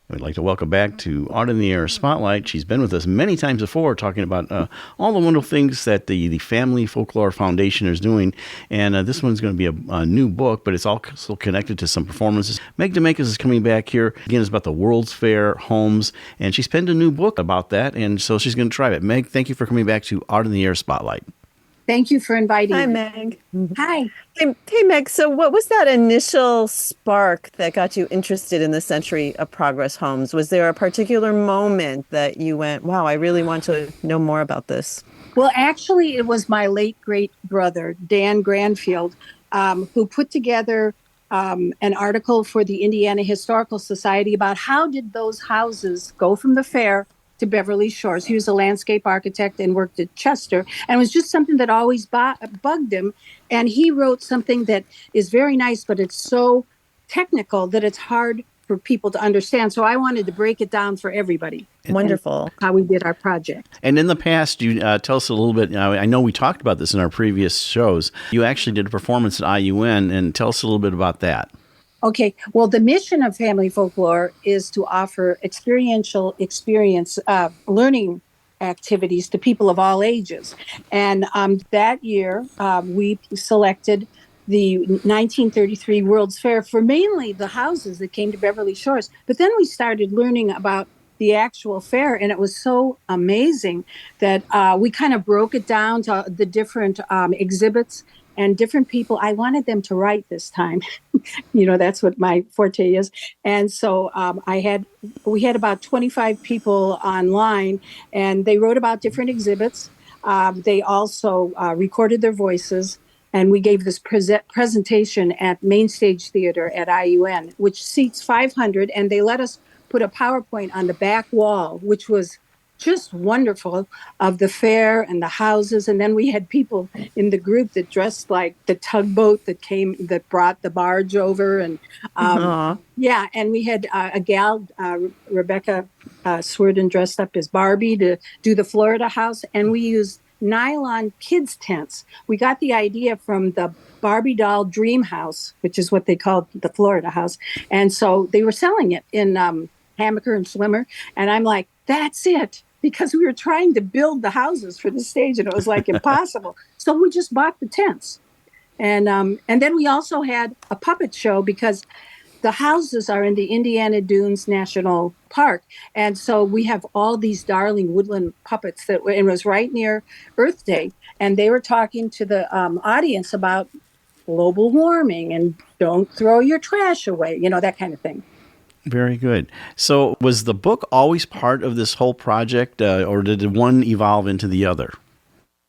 We'd like to welcome back to Art in the Air Spotlight. She's been with us many times before talking about all the wonderful things that the Family Folklore Foundation is doing. And this one's going to be a new book, but it's also connected to some performances. Meg Demakas is coming back here. Again, it's about the World's Fair homes. And she's penned a new book about that. And so she's going to try it. Meg, thank you for coming back to Art in the Air Spotlight. Thank you for inviting Hi, me. Meg. Hi. Hey, Meg. So, what was that initial spark that got you interested in the Century of Progress homes? Was there a particular moment that you went, wow, I really want to know more about this? Well, actually, it was my late great brother, Dan Granfield, who put together an article for the Indiana Historical Society about how did those houses go from the fair to Beverly Shores. He was a landscape architect and worked at Chester, and it was just something that always bugged him. And he wrote something that is very nice, but it's so technical that it's hard for people to understand. So I wanted to break it down for everybody. Wonderful. How we did our project. And in the past, you tell us a little bit. I know we talked about this in our previous shows. You actually did a performance at IUN, and tell us a little bit about that. Okay, well, the mission of Family Folklore is to offer learning activities to people of all ages. And that year, we selected the 1933 World's Fair for mainly the houses that came to Beverly Shores. But then we started learning about the actual fair, and it was so amazing that we kind of broke it down to the different exhibits and different people. I wanted them to write this time. That's what my forte is. And so we had about 25 people online, and they wrote about different exhibits. They also recorded their voices, and we gave this presentation at Main Stage Theater at IUN, which seats 500, and they let us put a PowerPoint on the back wall, which was just wonderful, of the fair and the houses. And then we had people in the group that dressed like the tugboat that brought the barge over. And and we had a gal, Rebecca Swerdon, dressed up as Barbie to do the Florida house. And we used nylon kids tents. We got the idea from the Barbie doll dream house, which is what they called the Florida house. And so they were selling it in Hammaker and Slimmer. And I'm like, that's it. Because we were trying to build the houses for the stage, and it was like impossible. So we just bought the tents. And then we also had a puppet show because the houses are in the Indiana Dunes National Park. And so we have all these darling woodland puppets it was right near Earth Day. And they were talking to the audience about global warming and don't throw your trash away, that kind of thing. Very good. So was the book always part of this whole project, or did one evolve into the other?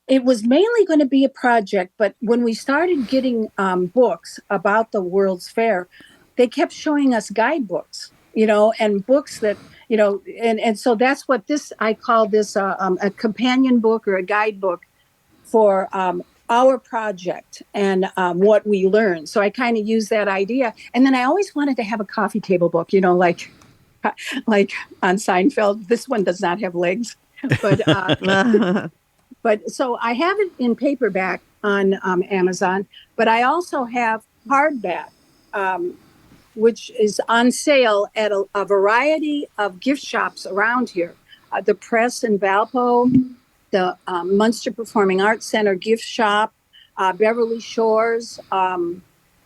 It was mainly going to be a project, but when we started getting books about the World's Fair, they kept showing us guidebooks, and books that, and so that's what I call this a companion book or a guidebook for our project and what we learned. So I kind of used that idea. And then I always wanted to have a coffee table book, like on Seinfeld. This one does not have legs, but but so I have it in paperback on Amazon, but I also have hardback, which is on sale at a variety of gift shops around here. The Press in Valpo, the Munster Performing Arts Center gift shop, Beverly Shores.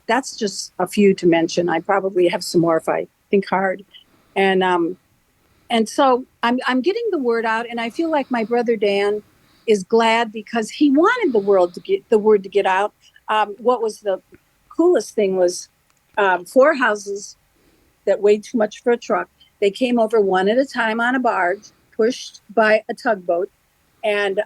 That's just a few to mention. I probably have some more if I think hard. And so I'm getting the word out, and I feel like my brother Dan is glad because he wanted the word to get out. What was the coolest thing was 4 houses that weighed too much for a truck. They came over one at a time on a barge, pushed by a tugboat. And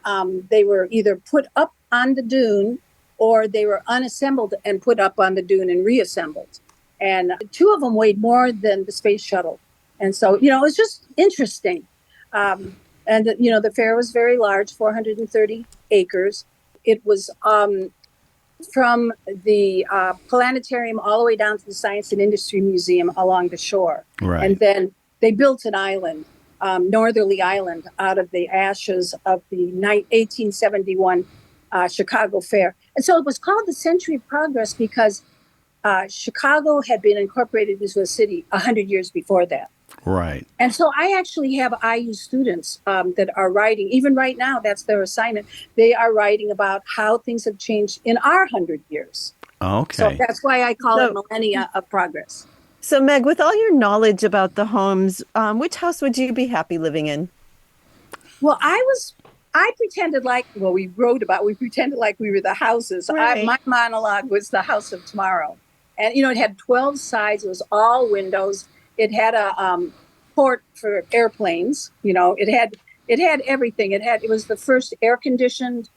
they were either put up on the dune or they were unassembled and put up on the dune and reassembled. And 2 of them weighed more than the space shuttle. And so, it was just interesting. And, the fair was very large, 430 acres. It was from the planetarium all the way down to the Science and Industry Museum along the shore. Right. And then they built an island. Northerly Island out of the ashes of the 1871 Chicago Fair. And so it was called the Century of Progress because Chicago had been incorporated into a city 100 years before that. Right. And so I actually have IU students that are writing, even right now, that's their assignment. They are writing about how things have changed in our 100 years. So Okay. that's why I call it So, Millennia of Progress. so Meg, with all your knowledge about the homes, which house would you be happy living in? Well, I pretended like, well, we pretended like we were the houses. Right. My monologue was the house of tomorrow. And, it had 12 sides. It was all windows. It had a port for airplanes. It had everything. It was the first air conditioned,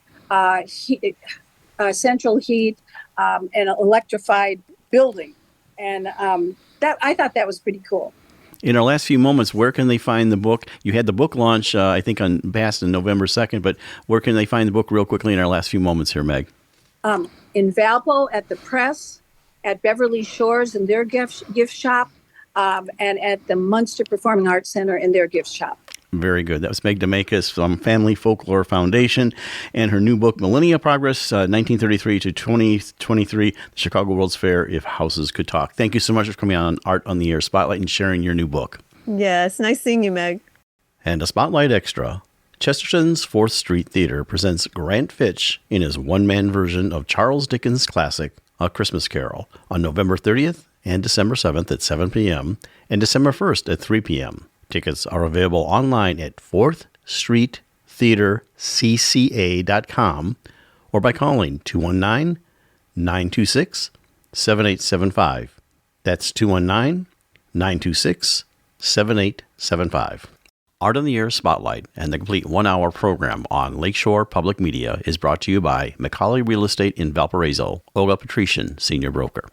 central heat, and electrified building. And I thought that was pretty cool. In our last few moments, where can they find the book? You had the book launch, I think, on Baston November 2nd, but where can they find the book real quickly in our last few moments here, Meg? In Valpo at the Press, at Beverly Shores in their gift shop, and at the Munster Performing Arts Center in their gift shop. Very good. That was Meg Demakas from Family Folklore Foundation and her new book, Millennia Progress, 1933 to 2023, the Chicago World's Fair, If Houses Could Talk. Thank you so much for coming on Art on the Air Spotlight and sharing your new book. Yes, nice seeing you, Meg. And a Spotlight Extra. Chesterton's 4th Street Theater presents Grant Fitch in his one-man version of Charles Dickens' classic, A Christmas Carol, on November 30th and December 7th at 7 p.m. and December 1st at 3 p.m. Tickets are available online at 4thstreettheatercca.com or by calling 219-926-7875. That's 219-926-7875. Art on the Air Spotlight and the complete one-hour program on Lakeshore Public Media is brought to you by McCauley Real Estate in Valparaiso, Olga Patrician, Senior Broker.